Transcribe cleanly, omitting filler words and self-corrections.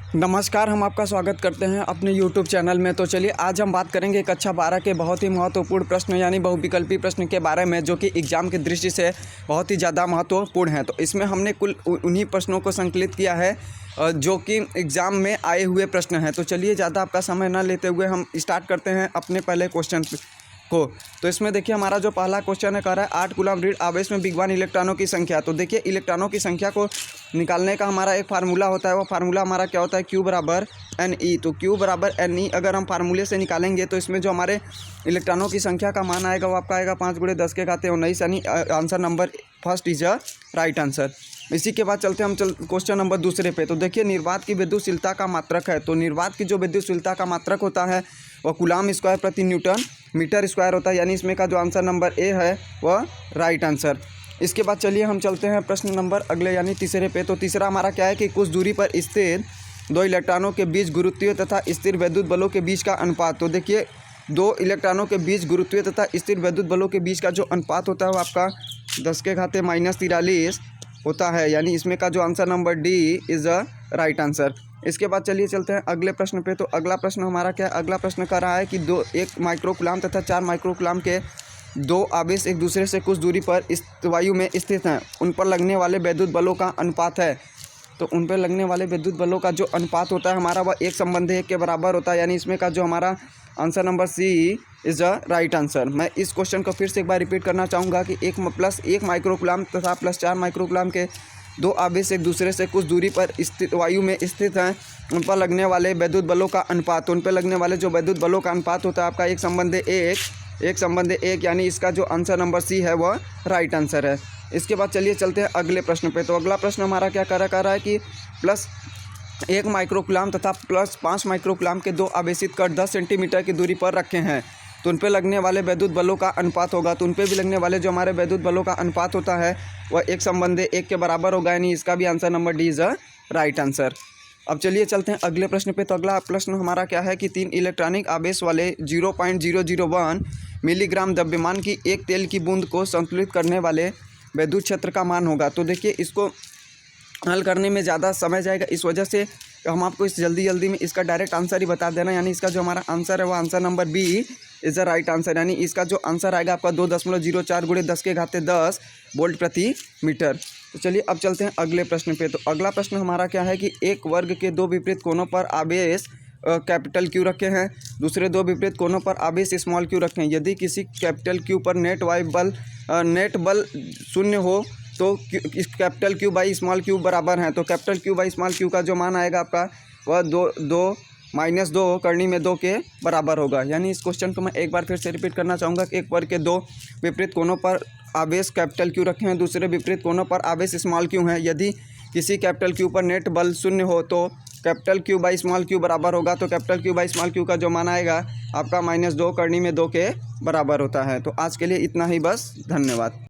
नमस्कार, हम आपका स्वागत करते हैं अपने YouTube चैनल में। तो चलिए आज हम बात करेंगे कक्षा 12 के बहुत ही महत्वपूर्ण प्रश्न यानी बहुविकल्पी प्रश्न के बारे में, जो कि एग्ज़ाम की दृष्टि से बहुत ही ज़्यादा महत्वपूर्ण है। तो इसमें हमने कुल उन्हीं प्रश्नों को संकलित किया है जो कि एग्ज़ाम में आए हुए प्रश्न हैं। तो चलिए ज़्यादा आपका समय न लेते हुए हम स्टार्ट करते हैं अपने पहले क्वेश्चन को। तो इसमें देखिए हमारा जो पहला क्वेश्चन है कह रहा है 8 कूलम्ब ऋण आवेश में बिगवान इलेक्ट्रॉनों की संख्या। तो देखिए इलेक्ट्रॉनों की संख्या को निकालने का हमारा एक फार्मूला होता है। वो फार्मूला हमारा क्या होता है, Q बराबर NE। तो Q बराबर NE अगर हम फार्मूले से निकालेंगे तो इसमें जो हमारे इलेक्ट्रॉनों की संख्या का मान आएगा वो आपका आएगा 5 × 10 के घाते 19, यानी answer number first is a right answer. इसी के बाद चलते हम क्वेश्चन नंबर दूसरे पे। तो देखिए निर्वात की विद्युतशीलता का मात्रक है। तो निर्वात की जो विद्युतशीलता का मात्रक होता है वह कूलम्ब स्क्वायर प्रति न्यूटन मीटर स्क्वायर होता है, यानी इसमें का जो आंसर नंबर ए है वह राइट आंसर। इसके बाद चलिए हम चलते हैं प्रश्न नंबर अगले यानी तीसरे पे। तो तीसरा हमारा क्या है कि कुछ दूरी पर स्थित दो इलेक्ट्रॉनों के बीच गुरुत्वीय तथा स्थिर वैद्युत बलों के बीच का अनुपात। तो देखिए दो इलेक्ट्रॉनों के बीच गुरुत्वीय तथा स्थिर वैद्युत बलों के बीच का जो अनुपात होता है वो आपका 10 के घाते -43 होता है, यानी इसमें का जो answer number D is a right answer. इसके बाद चलिए चलते हैं अगले प्रश्न पे। तो अगला प्रश्न हमारा क्या है, अगला प्रश्न कर रहा है कि 1 माइक्रो कूलम्ब तथा 4 माइक्रो कूलम्ब के दो आवेश एक दूसरे से कुछ दूरी पर वायु में स्थित हैं। उन पर लगने वाले वैद्युत बलों का अनुपात है। तो उन पर लगने वाले विद्युत बलों का जो अनुपात होता है हमारा वह 1:1 के बराबर होता है, यानी इसमें का जो हमारा answer number C is a right answer. मैं इस क्वेश्चन को फिर से एक बार रिपीट करना चाहूँगा कि 1 माइक्रो कूलम्ब तथा +4 माइक्रो कूलम्ब के दो आवेश एक दूसरे से कुछ दूरी पर स्थित वायु में स्थित हैं। उन पर लगने वाले वैद्युत बलों का अनुपात, उन पर लगने वाले जो वैद्युत बलों का अनुपात होता है आपका 1:1, यानी इसका जो आंसर नंबर सी है वह राइट आंसर है। इसके बाद चलिए चलते हैं अगले प्रश्न पे। तो अगला प्रश्न हमारा क्या कर रहा है कि +1 माइक्रो कूलम्ब तथा +5 माइक्रो कूलम्ब के दो आवेशित कण 10 सेंटीमीटर की दूरी पर रखे हैं। तो उन पर लगने वाले वैद्युत बलों का अनुपात होगा। तो उन पर भी लगने वाले जो हमारे वैद्युत बलों का अनुपात होता है वह 1:1 के बराबर होगा, यानी इसका भी answer number D is a right answer. अब चलिए चलते हैं अगले प्रश्न पे। तो अगला प्रश्न हमारा क्या है कि 3 इलेक्ट्रॉनिक आवेश वाले 0.001 मिलीग्राम द्रव्यमान की एक तेल की बूंद को संतुलित करने वाले विद्युत क्षेत्र का मान होगा। तो देखिए इसको हल करने में ज़्यादा समय जाएगा, इस वजह से हम आपको इस जल्दी में इसका डायरेक्ट आंसर ही बता देना, यानी इसका जो हमारा आंसर है वो answer number B is a right answer. यानी इसका जो आंसर आएगा आपका 2.04 × 10 के घाते 10 वोल्ट प्रति मीटर। तो चलिए अब चलते हैं अगले प्रश्न पे। तो अगला प्रश्न हमारा क्या है कि एक वर्ग के दो विपरीत कोनों पर आवेश कैपिटल क्यू रखे हैं, दूसरे दो विपरीत कोनों पर आवेश स्मॉल क्यू रखे हैं। यदि किसी कैपिटल क्यू पर नेट बल 0 हो तो capital Q by small Q बराबर हैं। तो capital Q by small Q का जो मान आएगा आपका वह 2 -2 करनी में 2 के बराबर होगा। यानी इस क्वेश्चन को मैं एक बार फिर से रिपीट करना चाहूँगा कि एक वर्ग के दो विपरीत कोनों पर आवेश कैपिटल क्यू रखे हैं, दूसरे विपरीत कोनों पर आवेश स्मॉल क्यू हैं। यदि किसी कैपिटल क्यू पर नेट बल 0 हो तो capital Q by small Q बराबर होगा। तो capital Q by small Q का जो मान आएगा आपका -2 करनी में 2 के बराबर होता है। तो आज के लिए इतना ही बस, धन्यवाद।